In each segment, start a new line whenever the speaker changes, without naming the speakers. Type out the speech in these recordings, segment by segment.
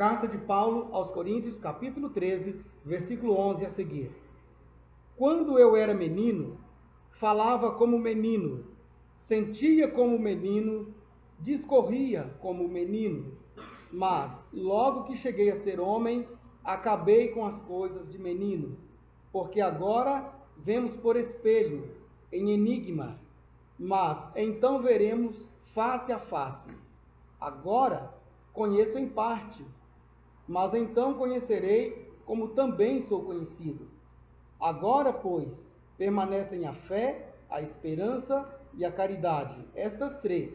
Carta de Paulo aos Coríntios, capítulo 13, versículo 11 a seguir. Quando eu era menino, falava como menino, sentia como menino, discorria como menino. Mas, logo que cheguei a ser homem, acabei com as coisas de menino. Porque agora vemos por espelho, em enigma, mas então veremos face a face. Agora conheço em parte, mas então conhecerei como também sou conhecido. Agora, pois, permanecem a fé, a esperança e a caridade, estas três,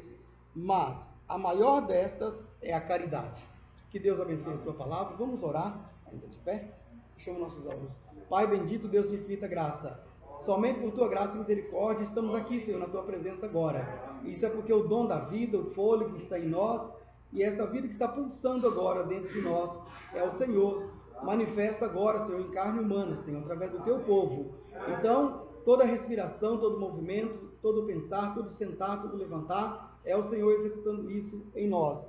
mas a maior destas é a caridade. Que Deus abençoe a sua palavra. Vamos orar, ainda de pé? Fechamos nossos olhos. Pai bendito, Deus de infinita graça, somente por tua graça e misericórdia estamos aqui, Senhor, na tua presença agora. Isso é porque o dom da vida, o fôlego que está em nós, e esta vida que está pulsando agora dentro de nós, é o Senhor. Manifesta agora, Senhor, em carne humana, Senhor, através do teu povo. Então, toda respiração, todo movimento, todo pensar, todo sentar, todo levantar, é o Senhor executando isso em nós.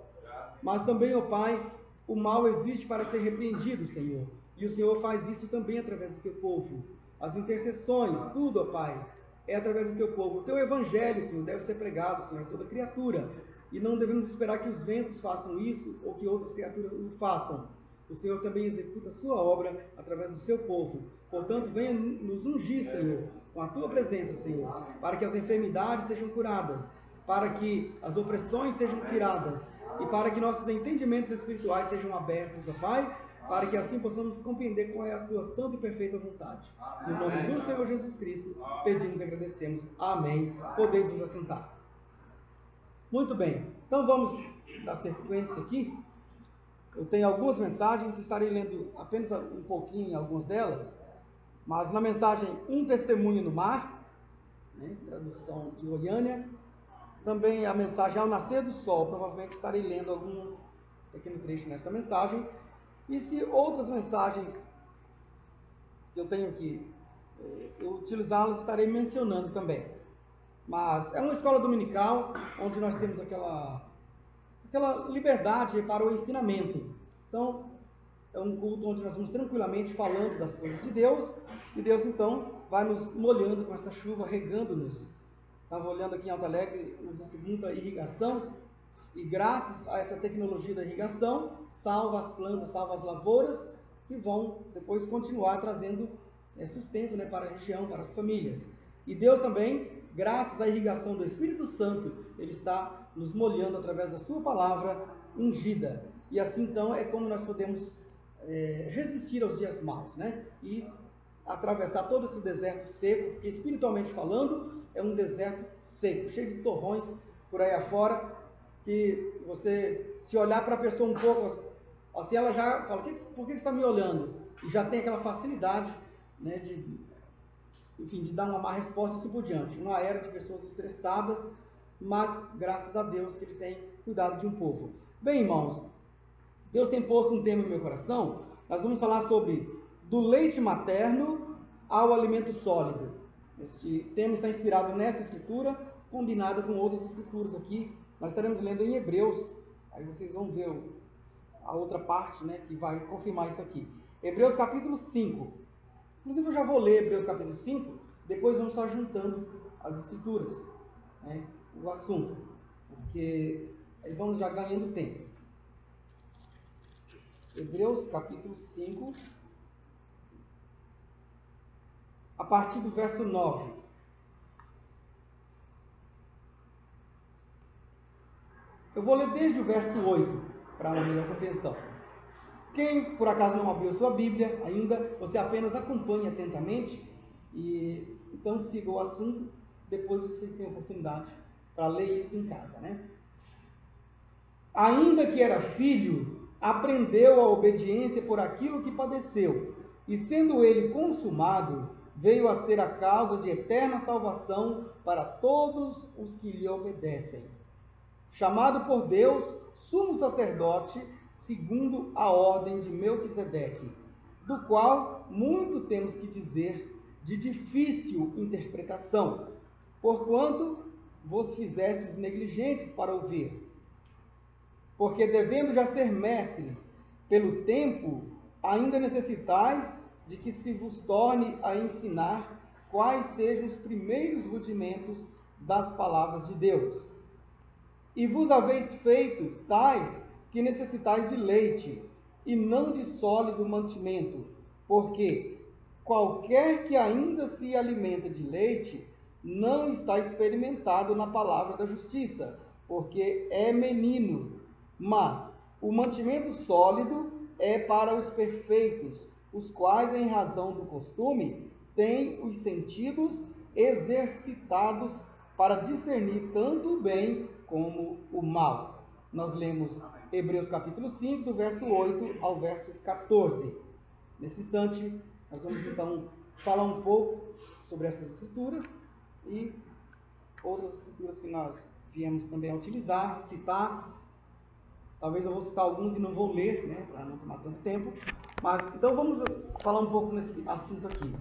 Mas também, ó Pai, o mal existe para ser repreendido, Senhor. E o Senhor faz isso também através do teu povo. As intercessões, tudo, ó Pai, é através do teu povo. O teu evangelho, Senhor, deve ser pregado, Senhor, a toda criatura. E não devemos esperar que os ventos façam isso ou que outras criaturas o façam. O Senhor também executa a sua obra através do seu povo. Portanto, venha nos ungir, Senhor, com a tua presença, Senhor, para que as enfermidades sejam curadas, para que as opressões sejam tiradas e para que nossos entendimentos espirituais sejam abertos, ó Pai, para que assim possamos compreender qual é a tua santa e perfeita vontade. No nome do Senhor Jesus Cristo, pedimos e agradecemos. Amém. Podeis vos assentar. Muito bem, então vamos dar sequência aqui. Eu tenho algumas mensagens, estarei lendo apenas um pouquinho, algumas delas, mas na mensagem Um Testemunho no Mar, né, tradução de Goiânia, também a mensagem Ao Nascer do Sol, provavelmente estarei lendo algum pequeno trecho nesta mensagem, e se outras mensagens que eu tenho aqui, eu utilizá-las, estarei mencionando também. Mas é uma escola dominical, onde nós temos aquela liberdade para o ensinamento. Então, é um culto onde nós vamos tranquilamente falando das coisas de Deus, e Deus então vai nos molhando com essa chuva, regando-nos. Estava olhando aqui em Alto Alegre, usa a segunda irrigação, e graças a essa tecnologia da irrigação, salva as plantas, salva as lavouras, que vão depois continuar trazendo sustento, né, para a região, para as famílias. E Deus também, graças à irrigação do Espírito Santo, Ele está nos molhando através da sua palavra ungida. E assim então é como nós podemos resistir aos dias maus, né? E atravessar todo esse deserto seco, porque espiritualmente falando é um deserto seco, cheio de torrões por aí afora, que você, se olhar para a pessoa um pouco, assim ela já fala, por que você está me olhando? E já tem aquela facilidade, né, de dar uma má resposta e assim por diante. Uma era de pessoas estressadas, mas graças a Deus que Ele tem cuidado de um povo. Bem, irmãos, Deus tem posto um tema no meu coração. Nós vamos falar sobre do leite materno ao alimento sólido. Este tema está inspirado nessa escritura, combinada com outras escrituras aqui. Nós estaremos lendo em Hebreus, aí vocês vão ver a outra parte, né, que vai confirmar isso aqui. Hebreus capítulo 5. Inclusive eu já vou ler Hebreus capítulo 5, depois vamos estar juntando as escrituras, né, o assunto, porque aí vamos já ganhando tempo. Hebreus capítulo 5, a partir do verso 9. Eu vou ler desde o verso 8, para uma melhor compreensão. Quem por acaso não abriu sua Bíblia ainda, você apenas acompanhe atentamente e então siga o assunto, depois vocês têm a oportunidade para ler isso em casa, né? Ainda que era filho, aprendeu a obediência por aquilo que padeceu, e sendo ele consumado, veio a ser a causa de eterna salvação para todos os que lhe obedecem. Chamado por Deus, sumo sacerdote, segundo a ordem de Melquisedeque, do qual muito temos que dizer de difícil interpretação, porquanto vos fizestes negligentes para ouvir. Porque devendo já ser mestres, pelo tempo, ainda necessitais de que se vos torne a ensinar quais sejam os primeiros rudimentos das palavras de Deus. E vos haveis feitos tais que necessitais de leite, e não de sólido mantimento, porque qualquer que ainda se alimenta de leite, não está experimentado na palavra da justiça, porque é menino. Mas o mantimento sólido é para os perfeitos, os quais, em razão do costume, têm os sentidos exercitados para discernir tanto o bem como o mal. Nós lemos Hebreus capítulo 5, do verso 8 ao verso 14. Nesse instante, nós vamos então falar um pouco sobre essas escrituras e outras escrituras que nós viemos também a utilizar, citar. Talvez eu vou citar alguns e não vou ler, né, para não tomar tanto tempo. Mas então vamos falar um pouco nesse assunto aqui,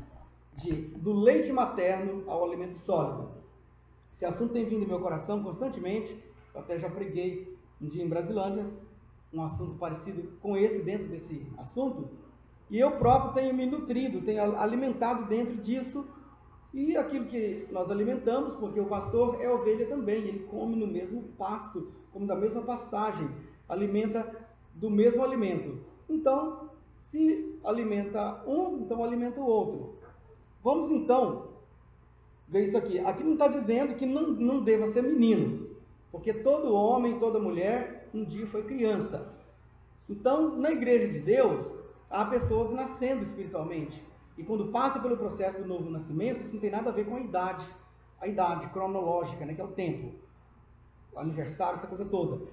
do leite materno ao alimento sólido. Esse assunto tem vindo em meu coração constantemente. Eu até já preguei um dia em Brasilândia um assunto parecido com esse, dentro desse assunto. E eu próprio tenho me nutrido, tenho alimentado dentro disso. E aquilo que nós alimentamos, porque o pastor é ovelha também, ele come no mesmo pasto, come da mesma pastagem, alimenta do mesmo alimento. Então, se alimenta um, então alimenta o outro. Vamos então ver isso aqui. Aqui não está dizendo que não deva ser menino, porque todo homem, toda mulher, um dia foi criança. Então, na igreja de Deus, há pessoas nascendo espiritualmente. E quando passa pelo processo do novo nascimento, isso não tem nada a ver com a idade cronológica, né, que é o tempo, o aniversário, essa coisa toda.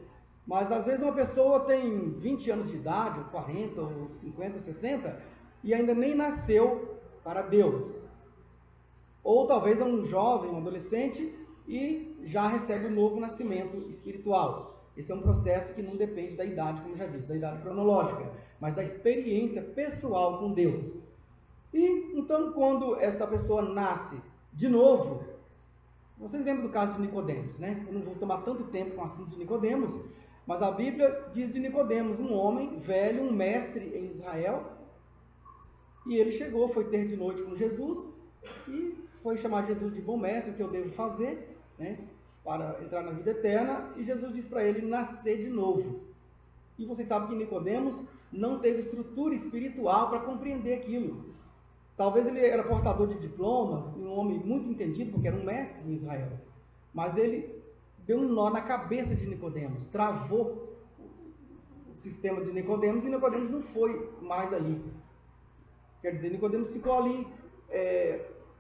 Mas às vezes uma pessoa tem 20 anos de idade, ou 40, ou 50, 60, e ainda nem nasceu para Deus. Ou talvez é um jovem, um adolescente, e já recebe o novo nascimento espiritual. Esse é um processo que não depende da idade, como eu já disse, da idade cronológica, mas da experiência pessoal com Deus. E então, quando essa pessoa nasce de novo, vocês lembram do caso de Nicodemos, né? Eu não vou tomar tanto tempo com o assunto de Nicodemos, mas a Bíblia diz de Nicodemos, um homem velho, um mestre em Israel, e ele chegou, foi ter de noite com Jesus, e foi chamar Jesus de bom mestre, o que eu devo fazer, né, para entrar na vida eterna, e Jesus disse para ele nascer de novo. E vocês sabem que Nicodemos não teve estrutura espiritual para compreender aquilo. Talvez ele era portador de diplomas, um homem muito entendido, porque era um mestre em Israel, mas ele deu um nó na cabeça de Nicodemos, travou o sistema de Nicodemos, e Nicodemos não foi mais ali. Quer dizer, Nicodemos ficou ali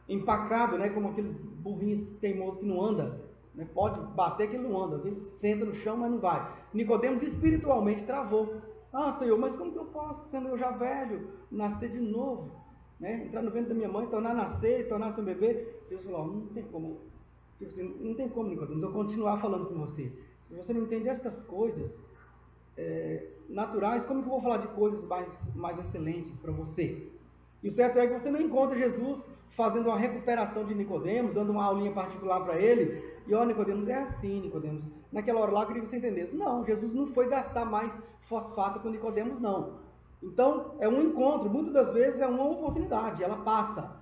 empacado, né, como aqueles burrinhos teimosos que não andam, né, pode bater que ele não anda, às vezes senta no chão, mas não vai. Nicodemos espiritualmente travou. Ah, Senhor, mas como que eu posso, sendo eu já velho, nascer de novo, né, entrar no ventre da minha mãe, tornar a nascer, tornar-se um bebê? Jesus falou, não tem como, tipo assim, não tem como, Nicodemos, eu continuar falando com você. Se você não entender estas coisas naturais, como que eu vou falar de coisas mais excelentes para você? E o certo é que você não encontra Jesus fazendo uma recuperação de Nicodemos, dando uma aulinha particular para ele, e ó, Nicodemos, é assim, Nicodemos. Naquela hora lá eu queria que você entendesse. Não, Jesus não foi gastar mais fosfato com Nicodemos, não. Então, é um encontro, muitas das vezes é uma oportunidade, ela passa.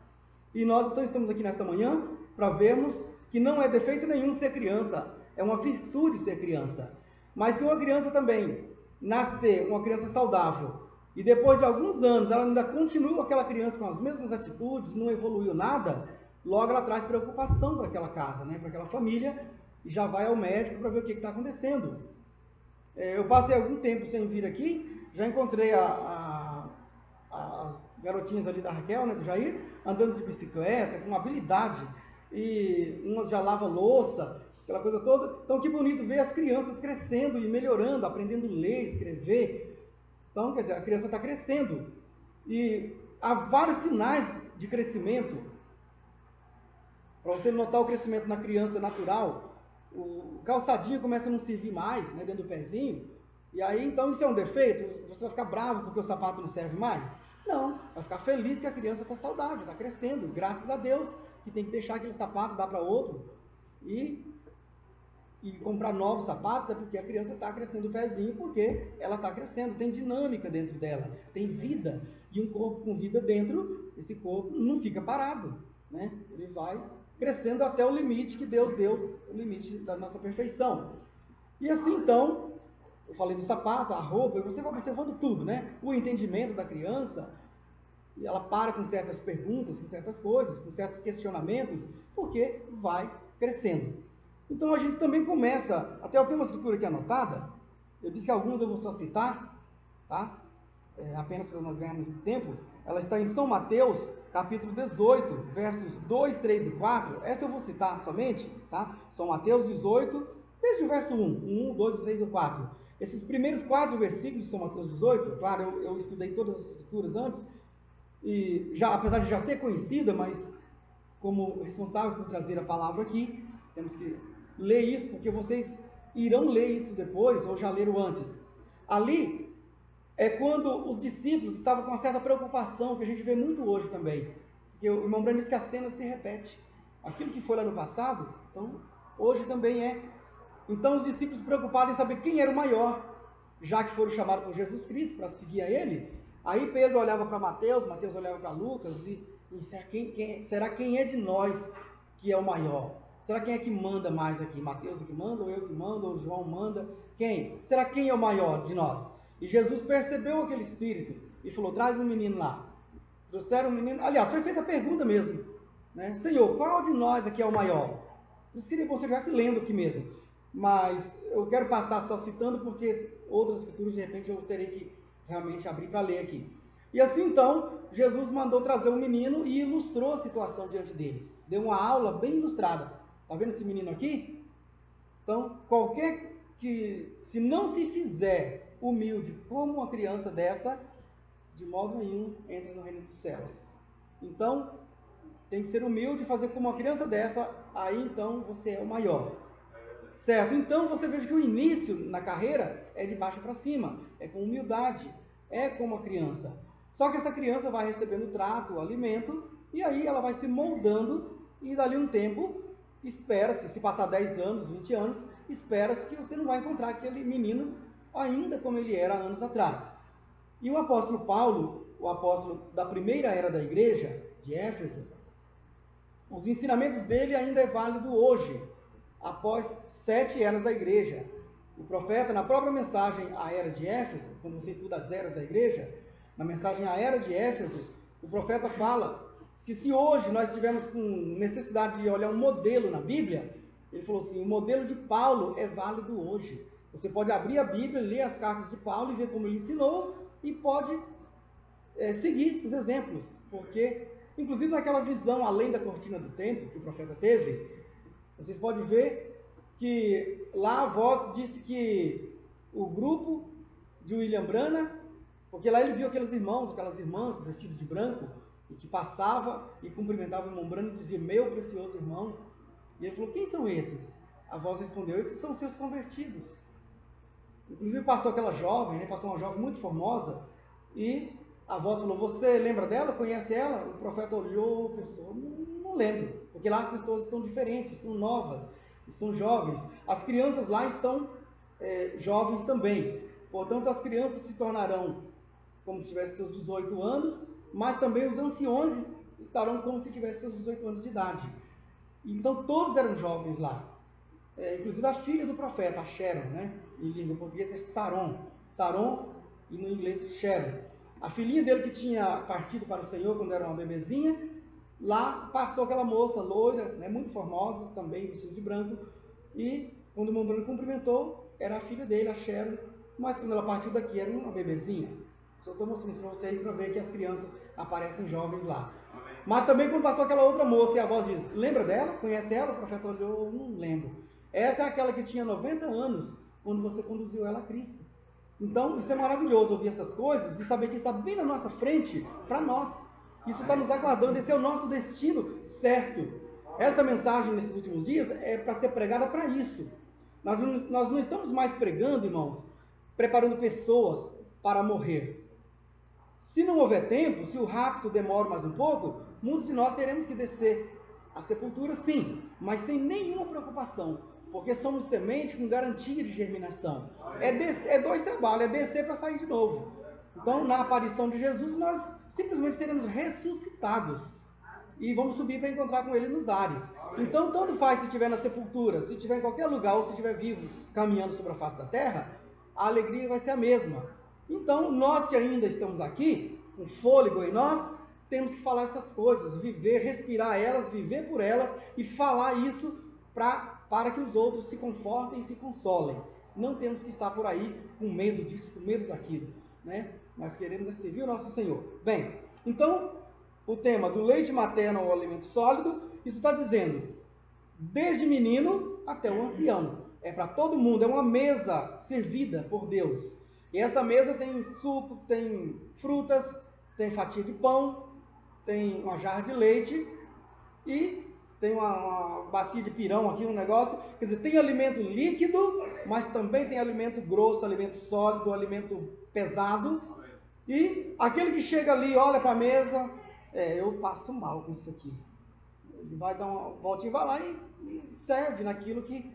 E nós então estamos aqui nesta manhã para vermos que não é defeito nenhum ser criança, é uma virtude ser criança. Mas se uma criança também nascer, uma criança saudável, e depois de alguns anos ela ainda continua aquela criança com as mesmas atitudes, não evoluiu nada, logo ela traz preocupação para aquela casa, né, para aquela família, e já vai ao médico para ver o que está acontecendo. Eu passei algum tempo sem vir aqui, já encontrei as garotinhas ali da Raquel, né, do Jair, andando de bicicleta, com habilidade, e umas já lavam louça, aquela coisa toda. Então que bonito ver as crianças crescendo e melhorando, aprendendo a ler, escrever. Então, quer dizer, a criança está crescendo. E há vários sinais de crescimento. Para você notar o crescimento na criança natural, o calçadinho começa a não servir mais, né, dentro do pezinho. E aí, então, isso é um defeito? Você vai ficar bravo porque o sapato não serve mais? Não, vai ficar feliz que a criança está saudável, está crescendo. Graças a Deus, que tem que deixar aquele sapato, dar para outro. E e comprar novos sapatos, é porque a criança está crescendo o pezinho, porque ela está crescendo, tem dinâmica dentro dela, tem vida. E um corpo com vida dentro, esse corpo não fica parado, né? Ele vai crescendo até o limite que Deus deu, o limite da nossa perfeição. E assim, então, eu falei do sapato, a roupa, e você vai observando tudo, né? O entendimento da criança, e ela para com certas perguntas, com certas coisas, com certos questionamentos, porque vai crescendo. Então a gente também começa, até eu tenho uma escritura aqui anotada, eu disse que alguns eu vou só citar, tá? Apenas para nós ganharmos muito tempo. Ela está em São Mateus, capítulo 18, versos 2, 3 e 4. Essa eu vou citar somente, tá? São Mateus 18, desde o verso 1, 2, 3 e 4. Esses primeiros 4 versículos de São Mateus 18, claro, eu estudei todas as escrituras antes, e já, apesar de já ser conhecida, mas como responsável por trazer a palavra aqui, temos que ler isso, porque vocês irão ler isso depois, ou já leram antes. Ali é quando os discípulos estavam com uma certa preocupação, que a gente vê muito hoje também. Porque o irmão Breno diz que a cena se repete. Aquilo que foi lá no passado, então, hoje também é. Então os discípulos preocupados em saber quem era o maior, já que foram chamados por Jesus Cristo para seguir a ele. Aí Pedro olhava para Mateus, Mateus olhava para Lucas, e será quem é de nós que é o maior? Será quem é que manda mais aqui? Mateus é que manda, ou eu que mando, ou João manda? Quem? Será quem é o maior de nós? E Jesus percebeu aquele espírito e falou, traz um menino lá. Trouxeram um menino, aliás, foi feita a pergunta mesmo, né? Senhor, qual de nós aqui é o maior? Isso seria bom se eu estivesse lendo aqui mesmo, mas eu quero passar só citando, porque outras escrituras de repente eu terei que realmente abrir para ler aqui. E assim então, Jesus mandou trazer um menino e ilustrou a situação diante deles. Deu uma aula bem ilustrada. Está vendo esse menino aqui? Então, qualquer que, se não se fizer humilde como uma criança dessa, de modo nenhum entra no reino dos céus. Então, tem que ser humilde e fazer como uma criança dessa, aí então você é o maior. Certo? Então você veja que o início na carreira é de baixo para cima, é com humildade, é como uma criança. Só que essa criança vai recebendo trato, alimento, e aí ela vai se moldando, e dali um tempo, espera-se, se passar 10 anos, 20 anos, espera-se que você não vai encontrar aquele menino ainda como ele era anos atrás. E o apóstolo Paulo, o apóstolo da primeira era da igreja, de Éfeso, os ensinamentos dele ainda é válido hoje, após 7 eras da igreja. O profeta, na própria mensagem à era de Éfeso, quando você estuda as eras da igreja, na mensagem à era de Éfeso, o profeta fala que se hoje nós estivermos com necessidade de olhar um modelo na Bíblia, ele falou assim, o modelo de Paulo é válido hoje. Você pode abrir a Bíblia, ler as cartas de Paulo e ver como ele ensinou, e pode seguir os exemplos, porque, inclusive naquela visão além da cortina do templo que o profeta teve, vocês podem ver que lá a voz disse que o grupo de William Branham, porque lá ele viu aqueles irmãos, aquelas irmãs vestidos de branco, e que passava e cumprimentava o irmão Branham e dizia, meu precioso irmão. E ele falou, quem são esses? A voz respondeu, esses são os seus convertidos. Inclusive passou aquela jovem, né, passou uma jovem muito formosa, e a voz falou, você lembra dela? Conhece ela? O profeta olhou, pensou, não lembro, porque lá as pessoas estão diferentes, estão novas, estão jovens. As crianças lá estão jovens também. Portanto, as crianças se tornarão como se tivessem seus 18 anos, mas também os anciões estarão como se tivessem seus 18 anos de idade. Então, todos eram jovens lá. Inclusive a filha do profeta, a Sharon, né? Em língua portuguesa é Saron. Saron, e no inglês Sharon. A filhinha dele que tinha partido para o Senhor quando era uma bebezinha, lá passou aquela moça loira, né, muito formosa, também vestida de branco, e quando o irmão Branco cumprimentou, era a filha dele, a Sharon, mas quando ela partiu daqui era uma bebezinha. Só estou mostrando isso para vocês para ver que as crianças aparecem jovens lá. Mas também quando passou aquela outra moça e a voz diz, lembra dela? Conhece ela? O profeta olhou, não lembro. Essa é aquela que tinha 90 anos quando você conduziu ela a Cristo. Então, isso é maravilhoso ouvir essas coisas e saber que está bem na nossa frente para nós. Isso está nos aguardando, esse é o nosso destino certo. Essa mensagem nesses últimos dias é para ser pregada para isso. Nós não estamos mais pregando, irmãos, preparando pessoas para morrer. Se não houver tempo, se o rapto demora mais um pouco, muitos de nós teremos que descer à sepultura, sim, mas sem nenhuma preocupação. porque somos semente com garantia de germinação. É dois trabalhos, é descer para sair de novo. Então, na aparição de Jesus, nós simplesmente seremos ressuscitados e vamos subir para encontrar com Ele nos ares. Então, tanto faz se estiver na sepultura, se estiver em qualquer lugar ou se estiver vivo, caminhando sobre a face da terra, a alegria vai ser a mesma. Então, nós que ainda estamos aqui, com fôlego em nós, temos que falar essas coisas, viver, respirar elas, viver por elas e falar isso para que os outros se confortem e se consolem. Não temos que estar por aí com medo disso, com medo daquilo, né? Nós queremos é servir o nosso Senhor. Bem, então, o tema do leite materno ao alimento sólido, isso está dizendo, desde menino até o ancião. É para todo mundo, é uma mesa servida por Deus. E essa mesa tem suco, tem frutas, tem fatia de pão, tem uma jarra de leite e tem uma bacia de pirão aqui, um negócio. Quer dizer, tem alimento líquido, mas também tem alimento grosso, alimento sólido, alimento pesado. E aquele que chega ali, olha para a mesa, eu passo mal com isso aqui. Ele vai dar uma voltinha, vai lá e serve naquilo que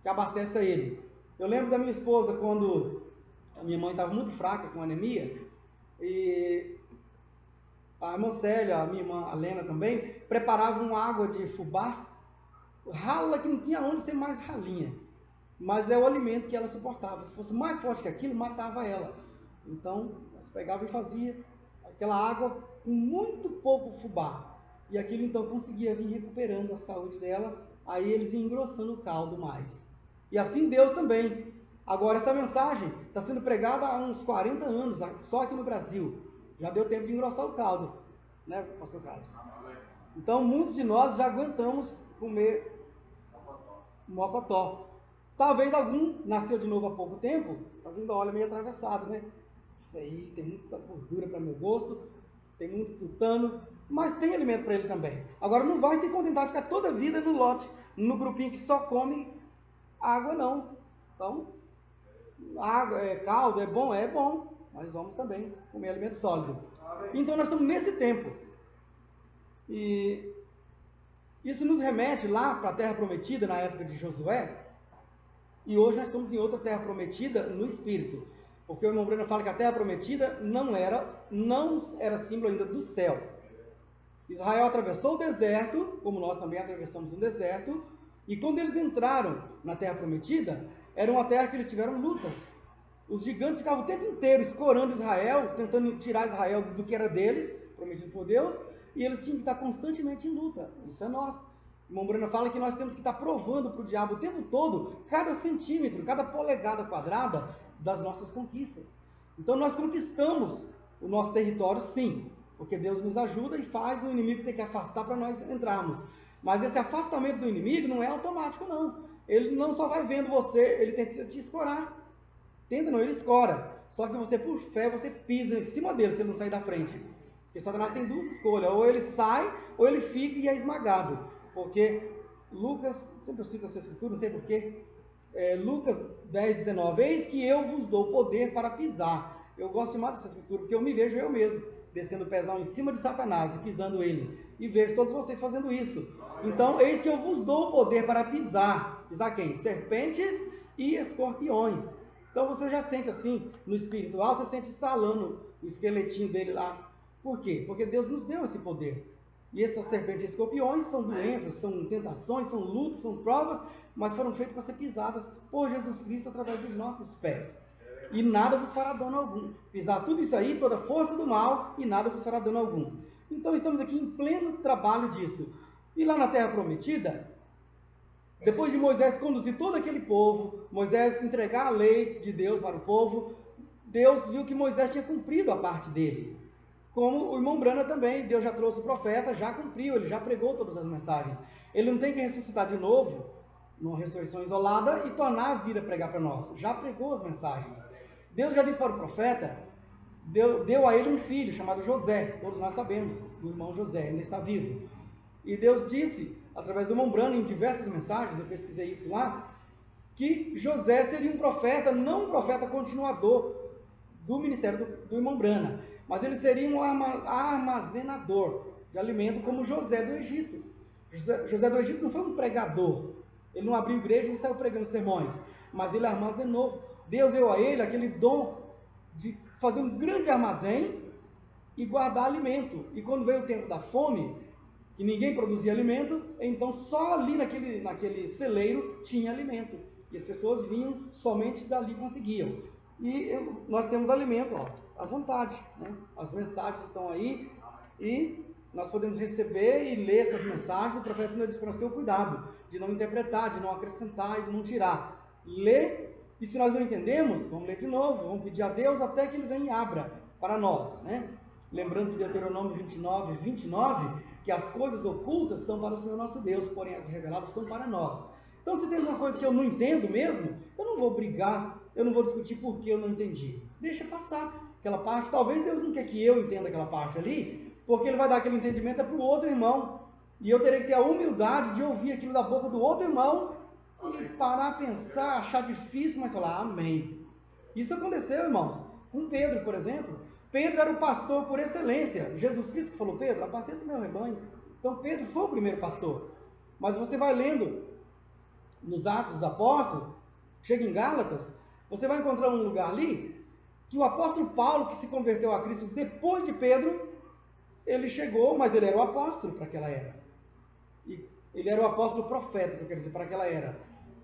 abastece a ele. Eu lembro da minha esposa, quando a minha mãe estava muito fraca, com anemia, e a irmã Célia, a minha irmã Helena também, preparavam água de fubá, rala que não tinha onde ser mais ralinha. Mas é o alimento que ela suportava. Se fosse mais forte que aquilo, matava ela. Então, elas pegavam e faziam aquela água com muito pouco fubá. E aquilo então conseguia vir recuperando a saúde dela, aí eles iam engrossando o caldo mais. E assim Deus também. Agora, essa mensagem está sendo pregada há uns 40 anos, só aqui no Brasil. Já deu tempo de engrossar o caldo, né, pastor Carlos? Então, muitos de nós já aguentamos comer mocotó. Talvez algum nasceu de novo há pouco tempo, está vindo a olho meio atravessado, né? Isso aí tem muita gordura para meu gosto, tem muito tutano, mas tem alimento para ele também. Agora, não vai se contentar ficar toda a vida no lote, no grupinho que só come água, não. Então, água, caldo, é bom, mas vamos também comer alimento sólido. Então, nós estamos nesse tempo. E isso nos remete lá para a Terra Prometida, na época de Josué, e hoje nós estamos em outra Terra Prometida no Espírito. Porque o irmão Breno fala que a Terra Prometida não era símbolo ainda do céu. Israel atravessou o deserto, como nós também atravessamos um deserto, e quando eles entraram na Terra Prometida, era uma terra que eles tiveram lutas. Os gigantes ficavam o tempo inteiro escorando Israel, tentando tirar Israel do que era deles, prometido por Deus, e eles tinham que estar constantemente em luta. Isso é nós. O irmão Breno fala que nós temos que estar provando para o diabo o tempo todo, cada centímetro, cada polegada quadrada das nossas conquistas. Então nós conquistamos o nosso território, sim, porque Deus nos ajuda e faz o inimigo ter que afastar para nós entrarmos. Mas esse afastamento do inimigo não é automático, não. Ele não só vai vendo você, ele tenta te escorar. Tenta não, ele escora. Só que você, por fé, você pisa em cima dele se ele não sair da frente. Porque Satanás tem duas escolhas, ou ele sai, ou ele fica e é esmagado. Porque Lucas, sempre eu cito essa escritura, não sei porquê, Lucas 10, 19, eis que eu vos dou poder para pisar. Eu gosto demais dessa escritura, porque eu me vejo eu mesmo, descendo o pezão em cima de Satanás e pisando ele. E vejo todos vocês fazendo isso. Então, eis que eu vos dou o poder para pisar. Pisar quem? Serpentes e escorpiões. Então, você já sente assim, no espiritual, você sente estalando o esqueletinho dele lá. Por quê? Porque Deus nos deu esse poder. E essas serpentes e escorpiões são doenças, são tentações, são lutas, são provas, mas foram feitas para ser pisadas por Jesus Cristo através dos nossos pés. E nada vos fará dano algum. Pisar tudo isso aí, toda a força do mal, e nada vos fará dano algum. Então estamos aqui em pleno trabalho disso. E lá na Terra Prometida, depois de Moisés conduzir todo aquele povo, Moisés entregar a lei de Deus para o povo, Deus viu que Moisés tinha cumprido a parte dele. Como o irmão Brana também, Deus já trouxe o profeta, já cumpriu, ele já pregou todas as mensagens. Ele não tem que ressuscitar de novo, numa ressurreição isolada, e tornar a vir a pregar para nós. Já pregou as mensagens. Deus já disse para o profeta, deu a ele um filho chamado José, todos nós sabemos, do irmão José, ainda está vivo. E Deus disse, através do irmão Brana, em diversas mensagens, eu pesquisei isso lá, que José seria um profeta, não um profeta continuador do ministério do irmão Brana, mas ele seria um armazenador de alimento como José do Egito. José do Egito não foi um pregador, Ele não abriu igreja e saiu pregando sermões, mas ele armazenou. Deus deu a ele aquele dom de fazer um grande armazém e guardar alimento. E quando veio o tempo da fome, que ninguém produzia alimento, então só ali naquele celeiro tinha alimento. E as pessoas vinham, somente dali conseguiam. E nós temos alimento, ó, à vontade, né? As mensagens estão aí e nós podemos receber e ler essas mensagens. O profeta nos diz para nós ter o cuidado de não interpretar, de não acrescentar e de não tirar. Lê, e se nós não entendemos, vamos ler de novo, vamos pedir a Deus até que Ele venha e abra para nós, né? Lembrando de Deuteronômio 29, 29, que as coisas ocultas são para o Senhor nosso Deus, porém as reveladas são para nós. Então, se tem uma coisa que eu não entendo mesmo, eu não vou brigar, eu não vou discutir por que eu não entendi. Deixa passar aquela parte. Talvez Deus não quer que eu entenda aquela parte ali, porque Ele vai dar aquele entendimento para o outro irmão. E eu terei que ter a humildade de ouvir aquilo da boca do outro irmão e parar a pensar, achar difícil, mas falar amém. Isso aconteceu, irmãos, com Pedro, por exemplo. Pedro era o pastor por excelência. Jesus Cristo que falou: Pedro, apacenta o meu rebanho. Então Pedro foi o primeiro pastor. Mas você vai lendo nos Atos dos Apóstolos, chega em Gálatas, você vai encontrar um lugar ali que o apóstolo Paulo, que se converteu a Cristo depois de Pedro, ele chegou, mas ele era o apóstolo para aquela era. E ele era o apóstolo profeta, que eu quero dizer, para aquela era.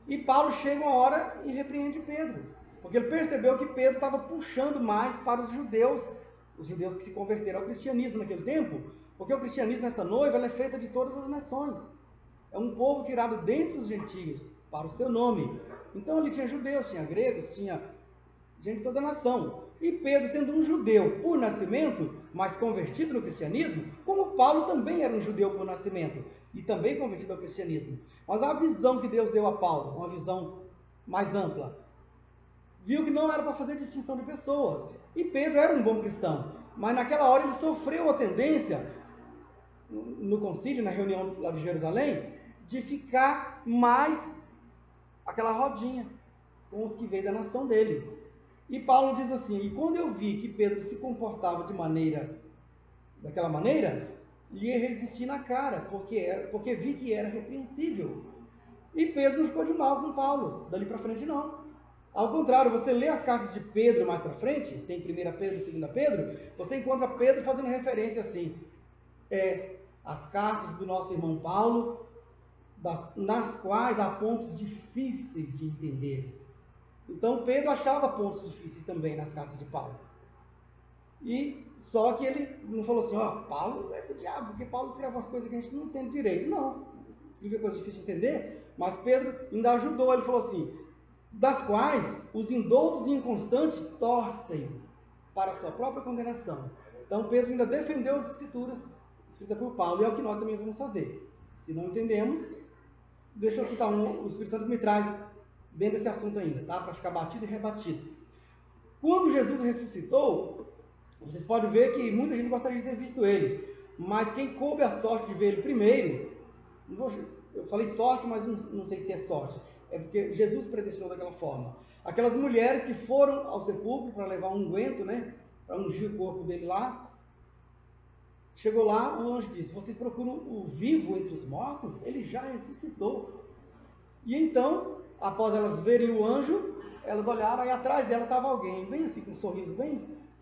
E Paulo chega uma hora e repreende Pedro, porque ele percebeu que Pedro estava puxando mais para os judeus que se converteram ao cristianismo naquele tempo, porque o cristianismo, essa noiva, ela é feita de todas as nações. É um povo tirado dentre os gentios, para o seu nome. Então ali tinha judeus, tinha gregos, tinha gente de toda a nação. E Pedro, sendo um judeu por nascimento, mas convertido no cristianismo, como Paulo também era um judeu por nascimento, e também convertido ao cristianismo. Mas a visão que Deus deu a Paulo, uma visão mais ampla, viu que não era para fazer distinção de pessoas. E Pedro era um bom cristão, mas naquela hora ele sofreu a tendência, no concílio, na reunião lá de Jerusalém, de ficar mais aquela rodinha com os que veio da nação dele. E Paulo diz assim: e quando eu vi que Pedro se comportava daquela maneira, lhe resisti na cara, porque vi que era repreensível. E Pedro não ficou de mal com Paulo, dali para frente não. Ao contrário, você lê as cartas de Pedro mais para frente, tem 1 Pedro e 2 Pedro, você encontra Pedro fazendo referência assim, as cartas do nosso irmão Paulo, nas quais há pontos difíceis de entender. Então Pedro achava pontos difíceis também nas cartas de Paulo. E só que ele não falou assim: ó, Paulo é do diabo, porque Paulo escreve umas coisas que a gente não entende direito. Não, escreveu coisa difícil de entender, mas Pedro ainda ajudou. Ele falou assim: das quais os indoutos e inconstantes torcem para a sua própria condenação. Então Pedro ainda defendeu as escrituras escritas por Paulo, e é o que nós também vamos fazer. Se não entendemos, deixa eu citar o Espírito Santo me traz dentro desse assunto ainda, tá? Para ficar batido e rebatido. Quando Jesus ressuscitou, vocês podem ver que muita gente gostaria de ter visto ele, mas quem coube a sorte de ver ele primeiro, eu falei sorte, mas não sei se é sorte, é porque Jesus predestinou daquela forma. Aquelas mulheres que foram ao sepulcro para levar um unguento, né, para ungir o corpo dele lá, chegou lá, o anjo disse: vocês procuram o vivo entre os mortos? Ele já ressuscitou. E então, após elas verem o anjo, elas olharam, e atrás delas estava alguém, bem assim, com um sorriso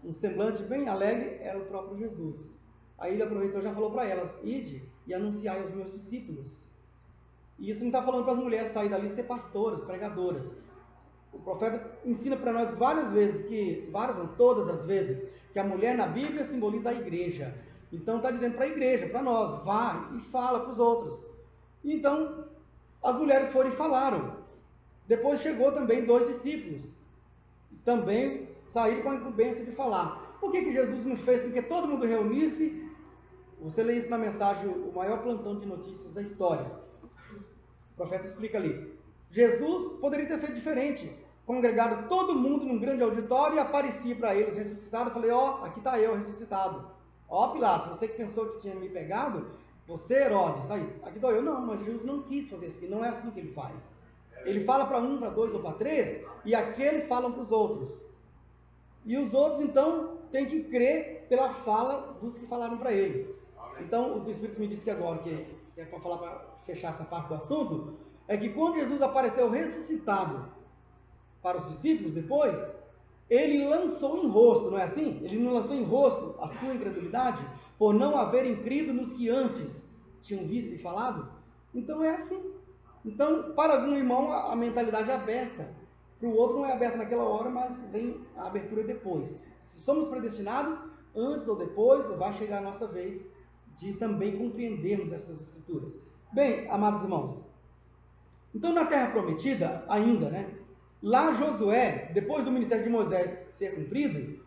um semblante bem alegre, era o próprio Jesus. Aí ele aproveitou e já falou para elas: ide e anunciai aos meus discípulos. E isso não está falando para as mulheres saírem dali e ser pastoras, pregadoras. O profeta ensina para nós todas as vezes, que a mulher na Bíblia simboliza a igreja. Então está dizendo para a igreja, para nós: vá e fala para os outros. Então as mulheres foram e falaram. Depois chegou também 2 discípulos, também saíram com a incumbência de falar. Por que Jesus não fez com que todo mundo reunisse? Você lê isso na mensagem, o maior plantão de notícias da história. O profeta explica ali. Jesus poderia ter feito diferente, congregado todo mundo num grande auditório e aparecia para eles ressuscitado. Eu falei: ó, aqui está eu ressuscitado. Ó, Pilatos, você que pensou que tinha me pegado, você, Herodes, aí, aqui estou eu. Não, mas Jesus não quis fazer assim, não é assim que ele faz. Ele fala para 1, para 2 ou para 3, e aqueles falam para os outros. E os outros, então, têm que crer pela fala dos que falaram para ele. Então, o Espírito me disse que agora, que é para falar, para fechar essa parte do assunto, é que quando Jesus apareceu ressuscitado para os discípulos depois, ele lançou em rosto, não é assim? Ele não lançou em rosto a sua incredulidade por não haverem crido nos que antes tinham visto e falado? Então é assim. Então, para algum irmão, a mentalidade é aberta. Para o outro não é aberta naquela hora, mas vem a abertura depois. Se somos predestinados, antes ou depois, vai chegar a nossa vez de também compreendermos essas escrituras. Bem, amados irmãos, então na Terra Prometida, ainda, né? Lá Josué, depois do ministério de Moisés ser cumprido,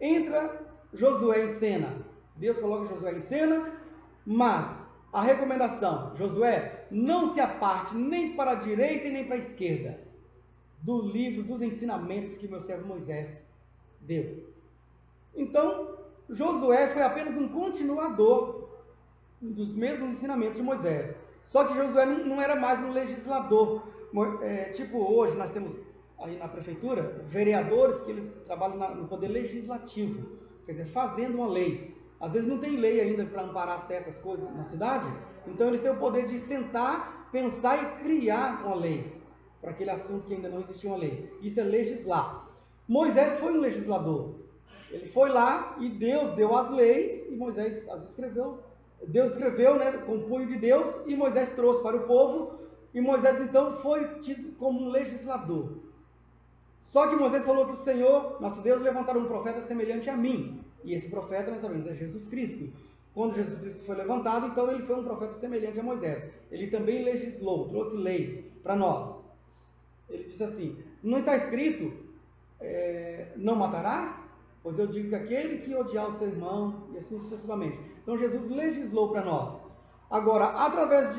entra Josué em cena. Deus coloca Josué em cena, mas a recomendação, Josué, não se aparte nem para a direita e nem para a esquerda do livro dos ensinamentos que meu servo Moisés deu. Então, Josué foi apenas um continuador dos mesmos ensinamentos de Moisés. Só que Josué não era mais um legislador. Tipo hoje nós temos aí na prefeitura vereadores que eles trabalham no poder legislativo, quer dizer, fazendo uma lei. Às vezes não tem lei ainda para amparar certas coisas na cidade, então eles têm o poder de sentar, pensar e criar uma lei para aquele assunto que ainda não existia uma lei. Isso é legislar. Moisés foi um legislador. Ele foi lá e Deus deu as leis e Moisés as escreveu. Deus escreveu, né, com o punho de Deus, e Moisés trouxe para o povo, e Moisés então foi tido como um legislador. Só que Moisés falou que o Senhor, nosso Deus, levantará um profeta semelhante a mim, e esse profeta, nós sabemos, é Jesus Cristo. Quando Jesus Cristo foi levantado, então ele foi um profeta semelhante a Moisés. Ele também legislou, trouxe leis para nós. Ele disse assim, não está escrito, não matarás? Pois eu digo que aquele que odiar o seu irmão, e assim sucessivamente. Então Jesus legislou para nós. Agora, através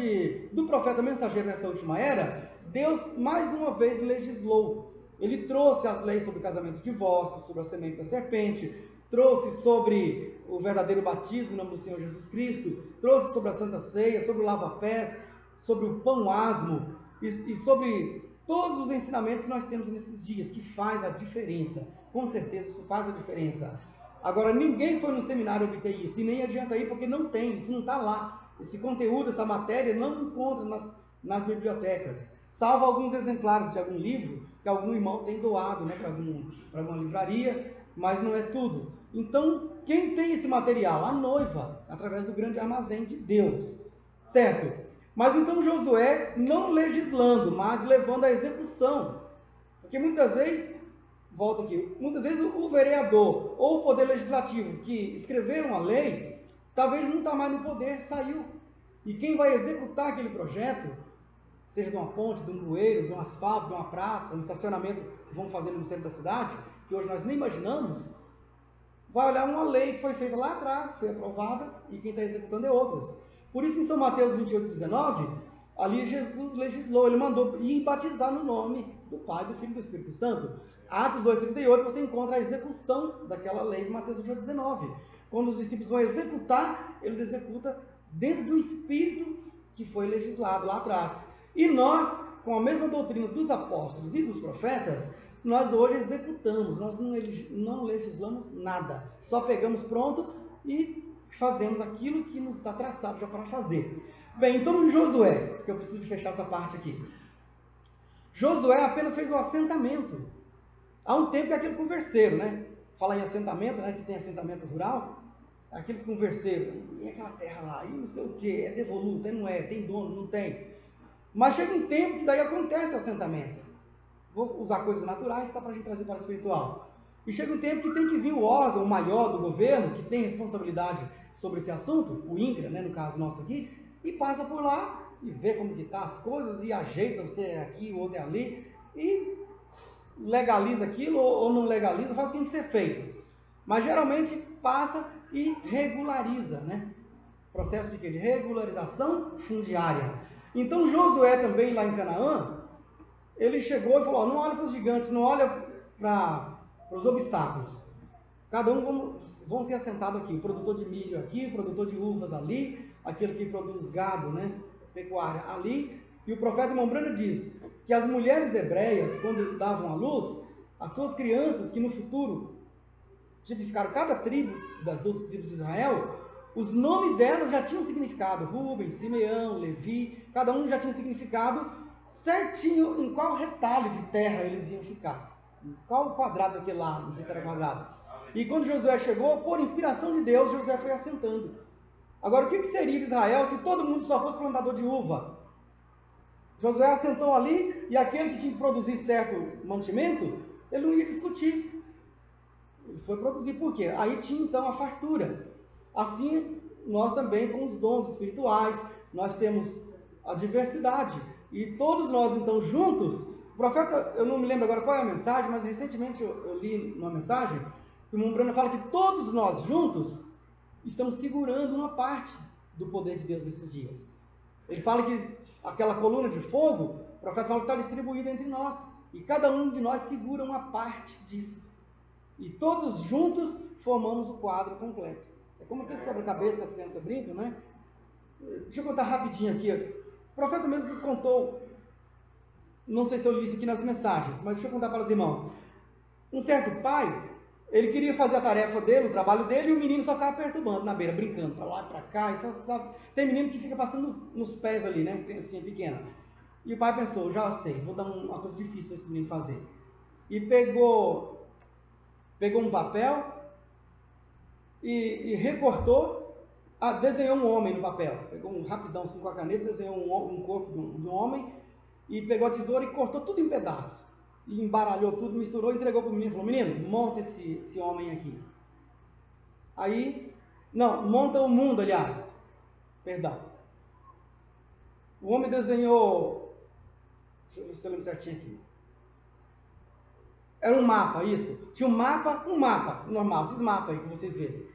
do profeta mensageiro nesta última era, Deus mais uma vez legislou. Ele trouxe as leis sobre casamento e divórcio, sobre a semente da serpente, trouxe sobre o verdadeiro batismo em nome do Senhor Jesus Cristo, trouxe sobre a Santa Ceia, sobre o lava-pés, sobre o pão asmo e sobre todos os ensinamentos que nós temos nesses dias, que faz a diferença. Com certeza isso faz a diferença. Agora, ninguém foi no seminário obter isso, e nem adianta ir, porque não tem, isso não está lá. Esse conteúdo, essa matéria, não encontra nas bibliotecas, salvo alguns exemplares de algum livro que algum irmão tem doado, né, para alguma livraria, mas não é tudo. Então, quem tem esse material? A noiva, através do grande armazém de Deus, certo? Mas então Josué não legislando, mas levando à execução, porque muitas vezes, volta aqui, muitas vezes o vereador ou o poder legislativo que escreveram a lei, talvez não está mais no poder, saiu. E quem vai executar aquele projeto, seja de uma ponte, de um bueiro, de um asfalto, de uma praça, um estacionamento que vão fazer no centro da cidade, que hoje nós nem imaginamos, vai olhar uma lei que foi feita lá atrás, foi aprovada, e quem está executando é outras. Por isso, em São Mateus 28, 19, ali Jesus legislou, ele mandou ir batizar no nome do Pai, do Filho e do Espírito Santo. Atos 2,38, você encontra a execução daquela lei de Mateus 28, 19. Quando os discípulos vão executar, eles executam dentro do Espírito que foi legislado lá atrás. E nós, com a mesma doutrina dos apóstolos e dos profetas, nós hoje executamos, nós não legislamos nada. Só pegamos pronto e fazemos aquilo que nos está traçado já para fazer. Bem, então em Josué, que eu preciso de fechar essa parte aqui. Josué apenas fez um assentamento. Há um tempo que é aquele converseiro, né? Fala em assentamento, né? Que tem assentamento rural. Aquele converseiro, e aquela terra lá, e não sei o que, é devoluto, não é, tem dono, não tem. Mas chega um tempo que daí acontece o assentamento. Vou usar coisas naturais só para a gente trazer para o espiritual. E chega um tempo que tem que vir o órgão maior do governo, que tem responsabilidade sobre esse assunto, o INCRA, né, no caso nosso aqui, e passa por lá e vê como que tá as coisas e ajeita, você é aqui, o outro é ali, e legaliza aquilo ou não legaliza, faz o que tem que ser feito. Mas geralmente passa e regulariza, né? Processo de quê? De regularização fundiária. Então Josué também lá em Canaã, ele chegou e falou, não olha para os gigantes, não olha para os obstáculos. Cada um vão ser assentados aqui, o produtor de milho aqui, o produtor de uvas ali, aquele que produz gado, né, pecuária ali. E o profeta irmão Branham diz que as mulheres hebreias, quando davam à luz, as suas crianças, que no futuro tipificaram cada tribo das 12 tribos de Israel, os nomes delas já tinham significado. Rubem, Simeão, Levi, cada um já tinha significado certinho em qual retalho de terra eles iam ficar. Qual quadrado aquele lá, não sei se era quadrado. E quando Josué chegou, por inspiração de Deus, Josué foi assentando. Agora, o que seria de Israel se todo mundo só fosse plantador de uva? Josué assentou ali, e aquele que tinha que produzir certo mantimento, ele não ia discutir. Ele foi produzir, por quê? Aí tinha então a fartura. Assim, nós também com os dons espirituais, nós temos a diversidade. E todos nós então juntos, o profeta, eu não me lembro agora qual é a mensagem, mas recentemente eu li uma mensagem, que o irmão Breno fala que todos nós juntos estamos segurando uma parte do poder de Deus nesses dias. Ele fala que aquela coluna de fogo, o profeta fala que está distribuída entre nós. E cada um de nós segura uma parte disso. E todos juntos formamos o quadro completo. É como aqueles quebra-cabeça que as crianças brincam, né? Deixa eu contar rapidinho aqui. O profeta mesmo contou, não sei se eu li isso aqui nas mensagens, mas deixa eu contar para os irmãos. Um certo pai, ele queria fazer a tarefa dele, o trabalho dele, e o menino só ficava perturbando na beira, brincando, para lá e para cá. Tem menino que fica passando nos pés ali, né? Criancinha pequena. E o pai pensou, já sei, vou dar uma coisa difícil para esse menino fazer. E pegou um papel e recortou, desenhou um homem no papel. Pegou um rapidão assim com a caneta, desenhou um corpo de um homem, e pegou a tesoura e cortou tudo em pedaços. E embaralhou tudo, misturou, entregou para o menino. Falou, menino, monta esse homem aqui. Aí, não, monta o mundo, aliás. Perdão. O homem desenhou, deixa eu ver se eu lembro certinho aqui. Era um mapa, isso. Tinha um mapa normal, esses mapas aí que vocês veem.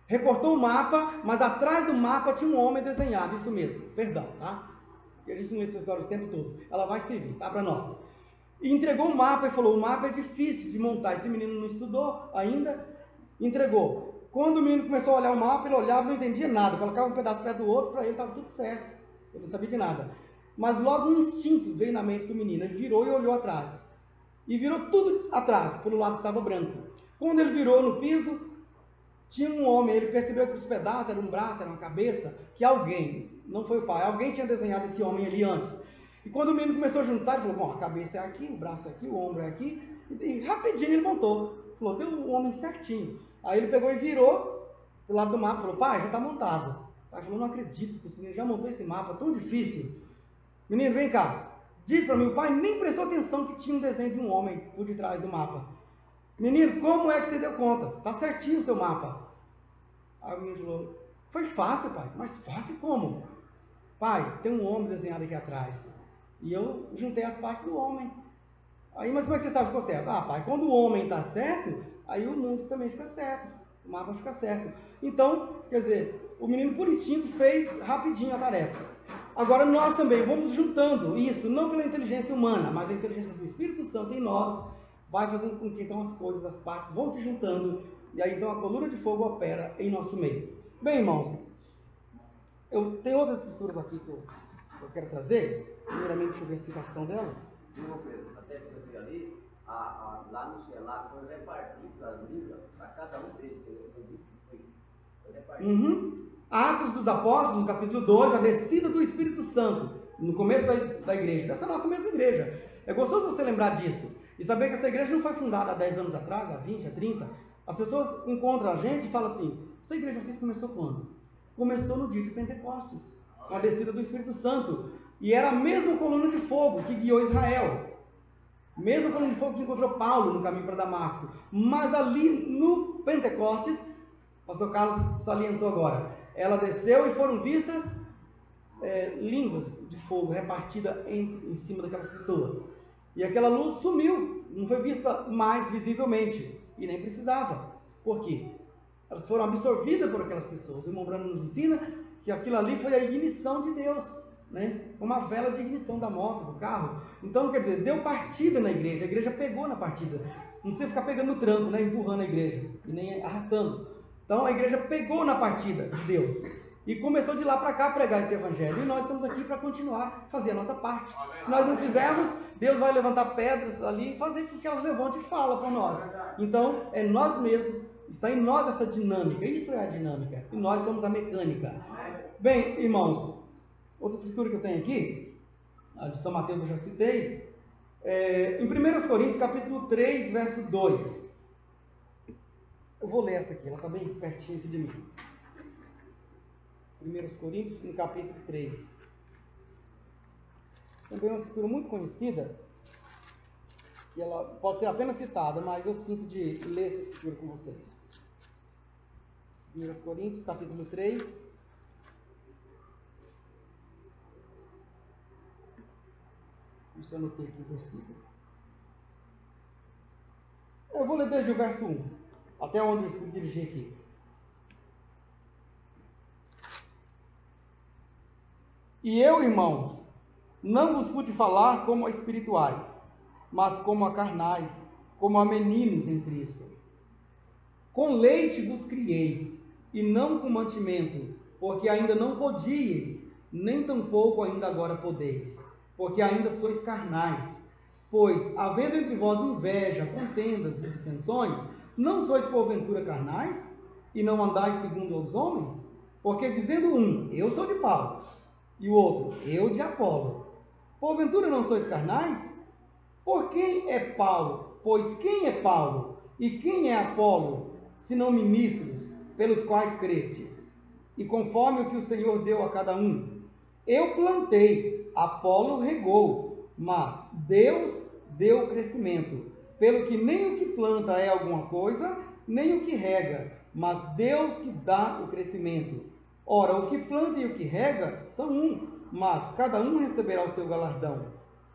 Recortou o mapa, mas atrás do mapa tinha um homem desenhado, isso mesmo. Perdão, tá? E a gente não lê essa história o tempo todo. Ela vai servir, tá? Para nós. E entregou o mapa e falou, o mapa é difícil de montar. Esse menino não estudou ainda, entregou. Quando o menino começou a olhar o mapa, ele olhava e não entendia nada. Colocava um pedaço perto do outro, para ele estava tudo certo. Ele não sabia de nada. Mas logo um instinto veio na mente do menino. Ele virou e olhou atrás. E virou tudo atrás, pelo lado que estava branco. Quando ele virou no piso, tinha um homem. Ele percebeu que os pedaços eram um braço, era uma cabeça, que alguém, não foi o pai, alguém tinha desenhado esse homem ali antes. E quando o menino começou a juntar, ele falou, bom, a cabeça é aqui, o braço é aqui, o ombro é aqui. E rapidinho ele montou. Falou, deu o homem certinho. Aí ele pegou e virou pro lado do mapa, falou, pai, já está montado. O pai falou, não acredito que esse menino já montou esse mapa, tão difícil. Menino, vem cá. Diz para mim, o pai nem prestou atenção que tinha um desenho de um homem por detrás do mapa. Menino, como é que você deu conta? Está certinho o seu mapa. Aí o menino falou, foi fácil, pai. Mas fácil como? Pai, tem um homem desenhado aqui atrás. E eu juntei as partes do homem. Aí, mas como é que você sabe que ficou certo? Ah, pai, quando o homem está certo, aí o mundo também fica certo. O mapa fica certo. Então, quer dizer, o menino por instinto fez rapidinho a tarefa. Agora nós também vamos juntando isso, não pela inteligência humana, mas a inteligência do Espírito Santo em nós, vai fazendo com que então as coisas, as partes vão se juntando, e aí então a coluna de fogo opera em nosso meio. Bem, irmãos, eu tenho outras escrituras aqui que eu quero trazer. Primeiramente, deixa eu ver a citação delas.
Não, Pedro, até que você ali, lá no Selá foi repartido as línguas para cada um deles. Foi repartido.
Atos dos Apóstolos, no capítulo 2, a descida do Espírito Santo, no começo da igreja, dessa nossa mesma igreja. É gostoso você lembrar disso. E saber que essa igreja não foi fundada há 10 anos atrás, há 20, há 30. As pessoas encontram a gente e falam assim, essa igreja vocês começou quando? Começou no dia de Pentecostes, com a descida do Espírito Santo. E era a mesma coluna de fogo que guiou Israel. Mesma coluna de fogo que encontrou Paulo no caminho para Damasco. Mas ali no Pentecostes, o pastor Carlos salientou agora, ela desceu e foram vistas línguas de fogo repartidas em cima daquelas pessoas. E aquela luz sumiu, não foi vista mais visivelmente. E nem precisava. Por quê? Elas foram absorvidas por aquelas pessoas. O irmão Brano nos ensina que aquilo ali foi a ignição de Deus, né? Uma vela de ignição da moto, do carro. Então, quer dizer, deu partida na igreja. A igreja pegou na partida. Não precisa ficar pegando no tranco, né? Empurrando a igreja e nem arrastando. Então, a igreja pegou na partida de Deus. E começou de lá para cá a pregar esse evangelho. E nós estamos aqui para continuar a fazer a nossa parte. Se nós não fizermos, Deus vai levantar pedras ali e fazer com que elas levantem e falem para nós. Então, é nós mesmos, está em nós essa dinâmica. Isso é a dinâmica. E nós somos a mecânica. Bem, irmãos, outra escritura que eu tenho aqui, A de São Mateus eu já citei. Em 1 Coríntios, capítulo 3, verso 2. Eu vou ler essa aqui, ela está bem pertinho aqui de mim. 1 Coríntios, no capítulo 3. Também é uma escritura muito conhecida, e ela pode ser apenas citada, mas eu sinto de ler essa escritura com vocês. 1 Coríntios, capítulo 3. Deixa eu anotar aqui o versículo. Eu vou ler desde o verso 1, até onde eu estou dirigir aqui. E eu, irmãos, não vos pude falar como a espirituais, mas como a carnais, como a meninos em Cristo. Com leite vos criei, e não com mantimento, porque ainda não podíeis, nem tampouco ainda agora podeis, porque ainda sois carnais. Pois, havendo entre vós inveja, contendas e dissensões, não sois porventura carnais, e não andais segundo os homens? Porque dizendo um, eu sou de Paulo, e o outro, eu de Apolo, porventura não sois carnais? Por quem é Paulo? Pois quem é Paulo? E quem é Apolo, senão ministros, pelos quais crestes? E conforme o que o Senhor deu a cada um. Eu plantei, Apolo regou, mas Deus deu o crescimento. Pelo que nem o que planta é alguma coisa, nem o que rega, mas Deus que dá o crescimento. Ora, o que planta e o que rega são um, mas cada um receberá o seu galardão,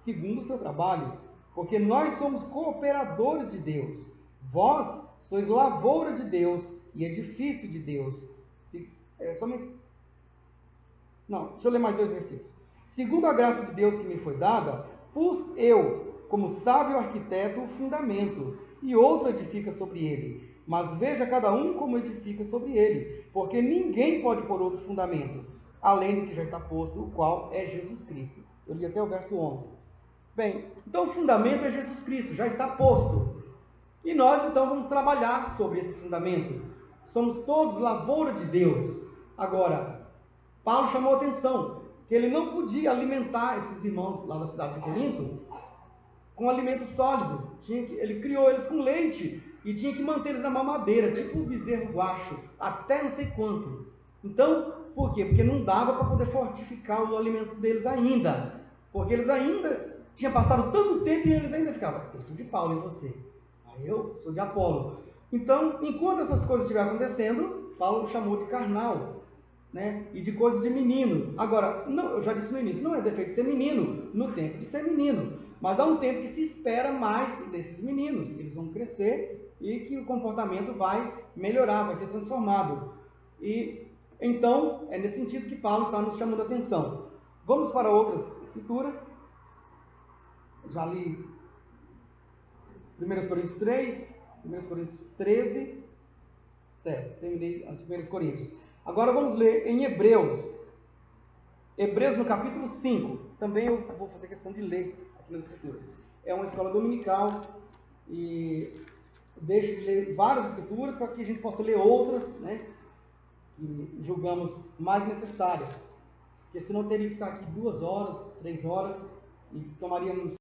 segundo o seu trabalho, porque nós somos cooperadores de Deus. Vós sois lavoura de Deus e edifício de Deus. Deixa eu ler mais 2 versículos. Segundo a graça de Deus que me foi dada, pus eu, como sábio arquiteto, o fundamento, e outro edifica sobre ele. Mas veja cada um como edifica sobre ele, porque ninguém pode pôr outro fundamento, além do que já está posto, o qual é Jesus Cristo. Eu li até o verso 11. Bem, então o fundamento é Jesus Cristo, já está posto. E nós então vamos trabalhar sobre esse fundamento. Somos todos lavoura de Deus. Agora, Paulo chamou a atenção que ele não podia alimentar esses irmãos lá da cidade de Corinto com alimento sólido. Ele criou eles com leite e tinha que manter eles na mamadeira, tipo um bezerro guacho, até não sei quanto. Então, por quê? Porque não dava para poder fortificar o alimento deles ainda. Porque eles ainda tinham passado tanto tempo e eles ainda ficavam, eu sou de Paulo e você? Aí eu sou de Apolo. Então, enquanto essas coisas estiverem acontecendo, Paulo chamou de carnal, né? E de coisas de menino. Agora, não, eu já disse no início, não é defeito de ser menino, no tempo de ser menino. Mas há um tempo que se espera mais desses meninos, que eles vão crescer e que o comportamento vai melhorar, vai ser transformado. E então, é nesse sentido que Paulo está nos chamando a atenção. Vamos para outras escrituras. Já li 1 Coríntios 3, 1 Coríntios 13, certo, terminei as 1 Coríntios. Agora vamos ler em Hebreus. Hebreus no capítulo 5. Também eu vou fazer questão de ler aqui nas escrituras. É uma escola dominical e deixo de ler várias escrituras para que a gente possa ler outras, né, que julgamos mais necessárias. Porque senão teria que ficar aqui 2 horas, 3 horas e tomaríamos